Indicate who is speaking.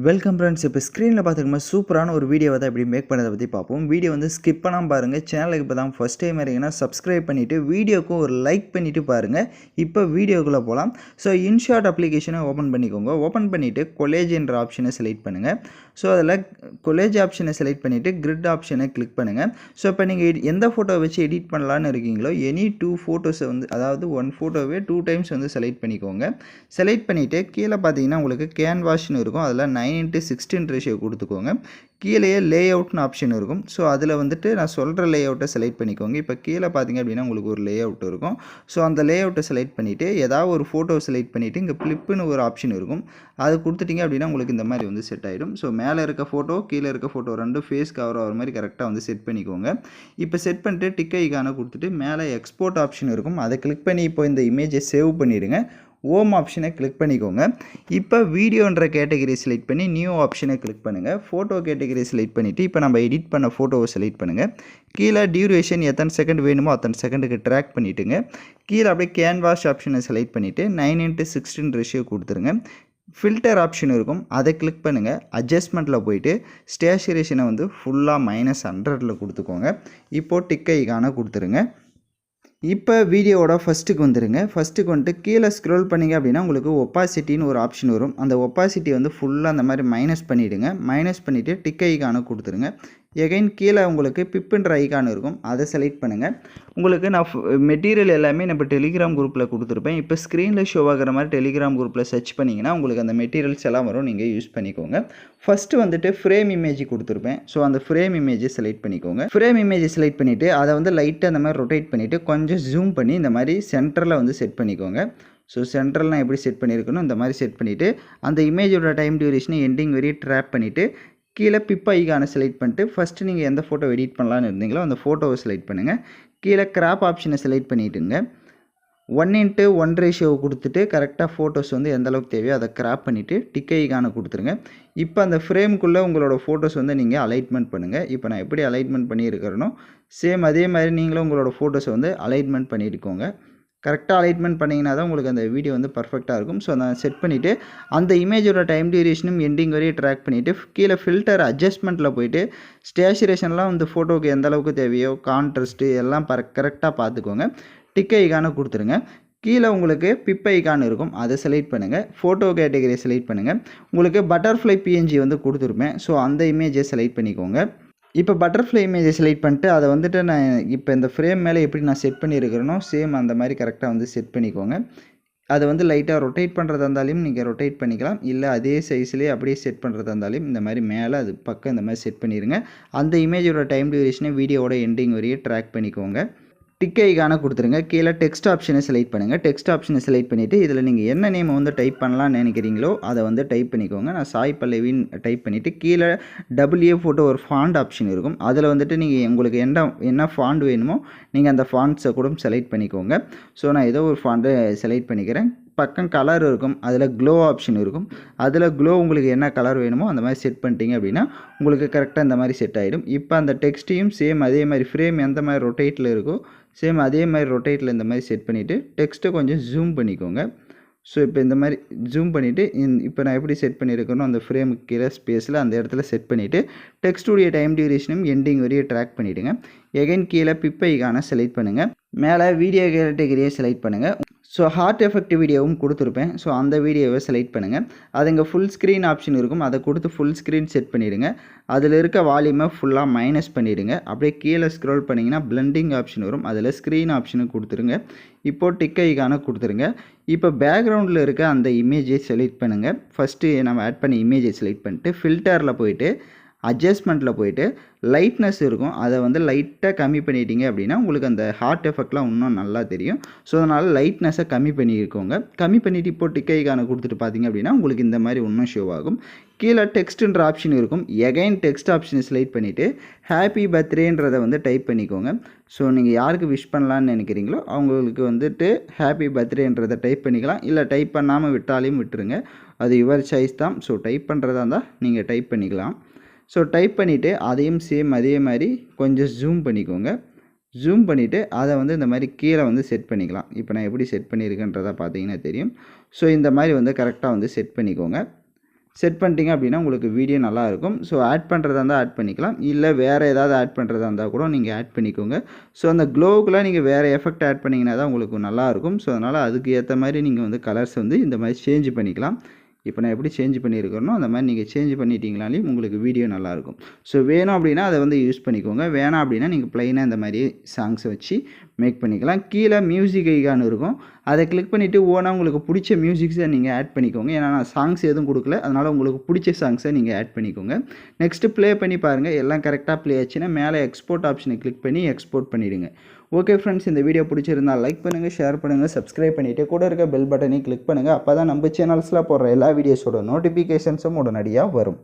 Speaker 1: Welcome friends. இப்போ ஸ்க்ரீனில் பார்த்துக்கோங்க சூப்பரான ஒரு வீடியோவை தான் எப்படி மேக் பண்ணதை பற்றி பார்ப்போம். வீடியோ வந்து ஸ்கிப் பண்ணாமல் பாருங்கள். சேனலுக்கு இப்போ தான் ஃபஸ்ட் டைம் இருக்கீங்கன்னா சப்ஸ்கிரைப் பண்ணிவிட்டு வீடியோக்கும் ஒரு லைக் பண்ணிவிட்டு பாருங்கள். இப்போ வீடியோக்குள்ளே போகலாம். ஸோ இன்ஷாட் அப்ளிகேஷனை ஓப்பன் பண்ணிக்கோங்க. ஓப்பன் பண்ணிவிட்டு கொலேஜ் என்ற ஆப்ஷனை செலக்ட் பண்ணுங்கள். ஸோ அதில் கொலேஜ் ஆப்ஷனை செலக்ட் பண்ணிவிட்டு கிரிட் ஆப்ஷனை கிளிக் பண்ணுங்கள். ஸோ இப்போ நீங்கள் எந்த ஃபோட்டோ வச்சு எடிட் பண்ணலான்னு இருக்கீங்களோ எனி 2 ஃபோட்டோஸை வந்து அதாவது 1 ஃபோட்டோவே 2 டைம்ஸ் வந்து செலக்ட் பண்ணிக்கோங்க. செலக்ட் பண்ணிவிட்டு கீழே பார்த்தீங்கன்னா உங்களுக்கு கேன்வாஷ்னு இருக்கும். அதில் 9:16 ரேஷியோ கொடுத்துக்கோங்க. கீழேயே லே அவுட்னு ஆப்ஷன் இருக்கும். ஸோ அதில் வந்துட்டு நான் சொல்கிற லே அவுட்டை செலக்ட் பண்ணிக்கோங்க. இப்போ கீழே பார்த்தீங்க அப்படின்னா உங்களுக்கு ஒரு லே அவுட் இருக்கும். ஸோ அந்த லே அவுட்டை செலக்ட் பண்ணிவிட்டு ஏதாவது ஒரு ஃபோட்டோ செலக்ட் பண்ணிவிட்டு இங்கே ஃப்ளிப்புன்னு ஒரு ஆப்ஷன் இருக்கும். அது கொடுத்துட்டிங்க அப்படின்னா உங்களுக்கு இந்த மாதிரி வந்து செட் ஆகிடும். ஸோ மேலே இருக்க ஃபோட்டோ கீழே இருக்க ஃபோட்டோ ரெண்டும் ஃபேஸ் கவர் ஆகிற மாதிரி கரெக்டாக வந்து செட் பண்ணிக்கோங்க. இப்போ செட் பண்ணிட்டு டிக் ஐகானை கொடுத்துட்டு மேலே எக்ஸ்போர்ட் ஆப்ஷன் இருக்கும். அதை கிளிக் பண்ணி இப்போ இந்த இமேஜை சேவ் பண்ணிவிடுங்க. ஓம் ஆப்ஷனை கிளிக் பண்ணிக்கோங்க. இப்போ வீடியோன்ற கேட்டகரி செலக்ட் பண்ணி நியூ ஆப்ஷனை கிளிக் பண்ணுங்கள். ஃபோட்டோ கேட்டகரி செலக்ட் பண்ணிவிட்டு இப்போ நம்ம எடிட் பண்ண ஃபோட்டோவை செலக்ட் பண்ணுங்கள். கீழே டியூரேஷன் எத்தனை செகண்ட் வேணுமோ அத்தனை செகண்டுக்கு ட்ராக் பண்ணிவிட்டுங்க. கீழே அப்படியே கேன்வாஷ் ஆப்ஷனை செலக்ட் பண்ணிவிட்டு 9:16 ரேஷியோ கொடுத்துருங்க. ஃபில்டர் ஆப்ஷன் இருக்கும். அதை கிளிக் பண்ணுங்கள். அட்ஜஸ்ட்மெண்ட்டில் போயிட்டு ஸ்டேச்சுரேஷனை வந்து ஃபுல்லாக -100 கொடுத்துக்கோங்க. இப்போது டிக் ஐகானை கொடுத்துருங்க. இப்போ வீடியோவோட ஃபஸ்ட்டுக்கு வந்துடுங்க. ஃபஸ்ட்டுக்கு வந்துட்டு கீழே ஸ்க்ரோல் பண்ணிங்க அப்படின்னா உங்களுக்கு ஒப்பாசிட்டின்னு ஒரு ஆப்ஷன் வரும். அந்த ஒப்பாசிட்டி வந்து ஃபுல்லாக அந்த மாதிரி மைனஸ் பண்ணிவிடுங்க. மைனஸ் பண்ணிவிட்டு டிக் ஐகானை கொடுத்துருங்க. எகைன் கீழே உங்களுக்கு பிப்புன்ற ஐகான் இருக்கும். அதை செலக்ட் பண்ணுங்கள். உங்களுக்கு நான் மெட்டீரியல் எல்லாமே நம்ம டெலிகிராம் குரூப்பில் கொடுத்துருப்பேன். இப்போ ஸ்க்ரீனில் ஷோ ஆகிற மாதிரி டெலிகிராம் குரூப்பில் சர்ச் பண்ணிங்கன்னா உங்களுக்கு அந்த மெட்டீரியல்ஸ் எல்லாம் வரும். நீங்கள் யூஸ் பண்ணிக்கோங்க. ஃபஸ்ட்டு வந்துட்டு ஃப்ரேம் இமேஜ் கொடுத்துருப்பேன். ஸோ அந்த ஃப்ரேம் இமேஜை செலக்ட் பண்ணிக்கோங்க. ஃப்ரேம் இமேஜை செலக்ட் பண்ணிவிட்டு அதை வந்து லைட்டாக அந்த மாதிரி ரொட்டேட் பண்ணிவிட்டு கொஞ்சம் ஜூம் பண்ணி இந்த மாதிரி சென்டரில் வந்து செட் பண்ணிக்கோங்க. ஸோ சென்ட்ரல்லாம் எப்படி செட் பண்ணியிருக்கணும் இந்த மாதிரி செட் பண்ணிவிட்டு அந்த இமேஜோட டைம் டியூரேஷனை எண்டிங் வரையும் ட்ராப் பண்ணிவிட்டு கீழே பிப் ஐகானை செலக்ட் பண்ணிட்டு ஃபஸ்ட்டு நீங்கள் எந்த ஃபோட்டோ எடிட் பண்ணலான்னு இருந்தீங்களோ அந்த ஃபோட்டோவை செலக்ட் பண்ணுங்கள். கீழே கிராப் ஆப்ஷனை செலக்ட் பண்ணிவிட்டுங்க. 1:1 ரேஷியோவை கொடுத்துட்டு கரெக்டாக ஃபோட்டோஸ் வந்து எந்த அளவுக்கு தேவையோ அதை கிராப் பண்ணிவிட்டு டிக் ஐகானை கொடுத்துருங்க. இப்போ அந்த ஃப்ரேமுக்குள்ளே உங்களோட ஃபோட்டோஸ் வந்து நீங்கள் அலைன்மெண்ட் பண்ணுங்கள். இப்போ நான் எப்படி அலைன்மெண்ட் பண்ணியிருக்கிறேனோ சேம் அதே மாதிரி நீங்களும் உங்களோட ஃபோட்டோஸை வந்து அலைன்மெண்ட் பண்ணியிருக்கோங்க. கரெக்டாக அலைன்மெண்ட் பண்ணிங்கன்னா தான் உங்களுக்கு அந்த வீடியோ வந்து பர்ஃபெக்டாக இருக்கும். ஸோ நான் செட் பண்ணிவிட்டு அந்த இமேஜோட டைம் டியூரேஷனும் எண்டிங் வரையும் ட்ராக் பண்ணிவிட்டு கீழே ஃபில்டர் அட்ஜஸ்ட்மெண்ட்டில் போயிட்டு ஸ்டேச்சுரேஷன்லாம் வந்து ஃபோட்டோவுக்கு எந்த அளவுக்கு தேவையோ கான்ட்ராஸ்ட்டு எல்லாம் கரெக்டாக பார்த்துக்கோங்க. டிக் ஐகானை கொடுத்துருங்க. கீழே உங்களுக்கு பிப் ஐகான் இருக்கும். அதை செலக்ட் பண்ணுங்கள். ஃபோட்டோ கேட்டகரியை செலக்ட் பண்ணுங்கள். உங்களுக்கு பட்டர்ஃப்ளை பிஎன்ஜி வந்து கொடுத்துருப்பேன். ஸோ அந்த இமேஜை செலக்ட் பண்ணிக்கோங்க. இப்போ பட்டர்ஃப்ளை இமேஜை செலக்ட் பண்ணிட்டு அதை வந்துட்டு நான் இப்போ இந்த ஃப்ரேம் மேலே எப்படி நான் செட் பண்ணியிருக்கிறேனோ சேம் அந்த மாதிரி கரெக்டாக வந்து செட் பண்ணிக்கோங்க. அதை வந்து லைட்டாக ரொட்டேட் பண்ணுறதா இருந்தாலும் நீங்கள் ரொட்டேட் பண்ணிக்கலாம். இல்லை அதே சைஸ்லேயே அப்படியே செட் பண்ணுறதா இருந்தாலும் இந்த மாதிரி மேலே அது பக்கம் இந்த மாதிரி செட் பண்ணிடுங்க. அந்த இமேஜோட டைம் டியூரேஷனை வீடியோவோட எண்டிங் வரையே ட்ராக் பண்ணிக்கோங்க. டிக் ஐகானை கொடுத்துருங்க. கீழே டெக்ஸ்ட் ஆப்ஷனை செலக்ட் பண்ணுங்கள். டெக்ஸ்ட் ஆப்ஷனை செலக்ட் பண்ணிவிட்டு இதில் நீங்கள் என்ன நேம் வந்து டைப் பண்ணலான்னு நினைக்கிறீங்களோ அதை வந்து டைப் பண்ணிக்கோங்க. நான் சாய் பல்லவின்னு டைப் பண்ணிவிட்டு கீழே WA ஃபோட்டோ ஒரு ஃபாண்ட் ஆப்ஷன் இருக்கும். அதில் வந்துட்டு நீங்கள் உங்களுக்கு என்ன ஃபாண்ட் வேணுமோ நீங்கள் அந்த ஃபாண்ட்ஸை கூட செலக்ட் பண்ணிக்கோங்க. ஸோ நான் ஏதோ ஒரு ஃபாண்ட்டை செலக்ட் பண்ணிக்கிறேன். பக்கம் கலர் இருக்கும். அதில் க்ளோ ஆப்ஷன் இருக்கும். அதில் க்ளோ உங்களுக்கு என்ன கலர் வேணுமோ அந்த மாதிரி செட் பண்ணிட்டீங்க அப்படின்னா உங்களுக்கு கரெக்டாக இந்த மாதிரி செட் ஆகிடும். இப்போ அந்த டெக்ஸ்ட்டையும் சேம் அதே மாதிரி ஃப்ரேம் எந்த மாதிரி ரொட்டேட்டில் இருக்கோ சேம் அதே மாதிரி ரொட்டேட்டில் இந்த மாதிரி செட் பண்ணிவிட்டு டெக்ஸ்ட்டை கொஞ்சம் ஜூம் பண்ணிக்கோங்க. ஸோ இப்போ இந்த மாதிரி ஜூம் பண்ணிவிட்டு இப்போ நான் எப்படி செட் பண்ணியிருக்கேனோ அந்த ஃப்ரேமுக்கு கீழே ஸ்பேஸில் அந்த இடத்துல செட் பண்ணிவிட்டு டெக்ஸ்ட்டுடைய டைம் டியூரேஷனும் எண்டிங் வரையும் ட்ராக் பண்ணிவிடுங்க. எகைன் கீழே பிப் ஐகானை செலக்ட் பண்ணுங்கள். மேலே வீடியோ கேட்டகரியை செலக்ட் பண்ணுங்கள். ஸோ ஹார்ட் எஃபெக்ட் வீடியோவும் கொடுத்துருப்பேன். ஸோ அந்த வீடியோவை செலக்ட் பண்ணுங்கள். அது இங்கே ஃபுல் ஸ்க்ரீன் ஆப்ஷன் இருக்கும். அதை கொடுத்து ஃபுல் ஸ்க்ரீன் செட் பண்ணிவிடுங்க. அதில் இருக்க வால்யூமை ஃபுல்லாக மைனஸ் பண்ணிவிடுங்க. அப்படியே கீழே ஸ்க்ரோல் பண்ணிங்கன்னா பிளெண்டிங் ஆப்ஷன் வரும். அதில் ஸ்க்ரீன் ஆப்ஷனு கொடுத்துருங்க. இப்போது டிக் ஐகானை கொடுத்துருங்க. இப்போ பேக்ரவுண்டில் இருக்க அந்த இமேஜை செலக்ட் பண்ணுங்கள். ஃபஸ்ட்டு நம்ம ஆட் பண்ணி இமேஜை செலக்ட் பண்ணிட்டு ஃபில்டரில் போயிட்டு அட்ஜஸ்ட்மெண்ட்டில் போயிட்டு லைட்னஸ் இருக்கும். அதை வந்து லைட்டாக கம்மி பண்ணிட்டீங்க அப்படின்னா உங்களுக்கு அந்த ஹார்ட் எஃபெக்ட்லாம் இன்னும் நல்லா தெரியும். ஸோ அதனால் லைட்னஸை கம்மி பண்ணியிருக்கோங்க. கம்மி பண்ணிவிட்டு இப்போ டிக் ஐகானை கொடுத்துட்டு பார்த்தீங்க அப்படின்னா உங்களுக்கு இந்த மாதிரி இன்னும் ஷோ ஆகும். கீழே டெக்ஸ்ட்டுன்ற ஆப்ஷன் இருக்கும். எகைன் டெக்ஸ்ட் ஆப்ஷனை செலக்ட் பண்ணிவிட்டு ஹாப்பி பர்த்டேன்றதை வந்து டைப் பண்ணிக்கோங்க. ஸோ நீங்கள் யாருக்கு விஷ் பண்ணலான்னு நினைக்கிறீங்களோ அவங்களுக்கு வந்துட்டு ஹாப்பி பர்த்டேன்றதை டைப் பண்ணிக்கலாம். இல்லை டைப் பண்ணாமல் விட்டாலையும் விட்டுருங்க. அது யுவர் சாய்ஸ் தான். ஸோ டைப் பண்ணுறதா இருந்தால் நீங்கள் டைப் பண்ணிக்கலாம். ஸோ டைப் பண்ணிவிட்டு அதையும் சேம் அதே மாதிரி கொஞ்சம் ஜூம் பண்ணிக்கோங்க. ஜூம் பண்ணிவிட்டு அதை வந்து இந்த மாதிரி கீழே வந்து செட் பண்ணிக்கலாம். இப்போ நான் எப்படி செட் பண்ணியிருக்கேன்றதை பார்த்தீங்கன்னா தெரியும். ஸோ இந்த மாதிரி வந்து கரெக்டாக வந்து செட் பண்ணிக்கோங்க. செட் பண்ணிட்டீங்க அப்படின்னா உங்களுக்கு வீடியோ நல்லாயிருக்கும். ஸோ ஆட் பண்ணுறதா இருந்தால் ஆட் பண்ணிக்கலாம். இல்லை வேறு ஏதாவது ஆட் பண்ணுறதா இருந்தால் கூட நீங்கள் ஆட் பண்ணிக்கோங்க. ஸோ அந்த க்ளோவுக்குலாம் நீங்கள் வேறு எஃபெக்ட் ஆட் பண்ணிங்கன்னா தான் உங்களுக்கு நல்லாயிருக்கும். ஸோ அதனால் அதுக்கு ஏற்ற மாதிரி நீங்கள் வந்து கலர்ஸ் வந்து இந்த மாதிரி சேஞ்ச் பண்ணிக்கலாம். இப்போ நான் எப்படி சேஞ்ச் பண்ணியிருக்கிறேனோ அந்த மாதிரி நீங்கள் சேஞ்ச் பண்ணிட்டீங்கனாலே உங்களுக்கு வீடியோ நல்லாயிருக்கும். ஸோ வேணும் அப்படின்னா அதை வந்து யூஸ் பண்ணிக்கோங்க. வேணாம் அப்படின்னா நீங்கள் ப்ளைனாக இந்த மாதிரி சாங்ஸை வச்சு மேக் பண்ணிக்கலாம். கீழே மியூசிக் ஐகான் இருக்கும். அதை கிளிக் பண்ணிவிட்டு ஓனாக உங்களுக்கு பிடிச்ச மியூசிக்ஸை நீங்கள் ஆட் பண்ணிக்கோங்க. ஏன்னா நான் சாங்ஸ் எதுவும் கொடுக்கல, அதனால் உங்களுக்கு பிடிச்ச சாங்ஸை நீங்கள் ஆட் பண்ணிக்கோங்க. நெக்ஸ்ட்டு ப்ளே பண்ணி பாருங்கள். எல்லாம் கரெக்டாக ப்ளே ஆச்சுன்னா மேலே எக்ஸ்போர்ட் ஆப்ஷனை கிளிக் பண்ணி எக்ஸ்போர்ட் பண்ணிவிடுங்க. ஓகே ஃப்ரெண்ட்ஸ், இந்த வீடியோ பிடிச்சிருந்தால் லைக் பண்ணுங்கள், ஷேர் பண்ணுங்கள், சப்ஸ்கிரைப் பண்ணிவிட்டு கூட இருக்க பெல் பட்டனையும் கிளிக் பண்ணுங்கள். அப்போ தான் நம்ம சேனல்ஸில் போடுற எல்லா வீடியோஸோட நோட்டிஃபிகேஷன்ஸும் உடனடியாக வரும்.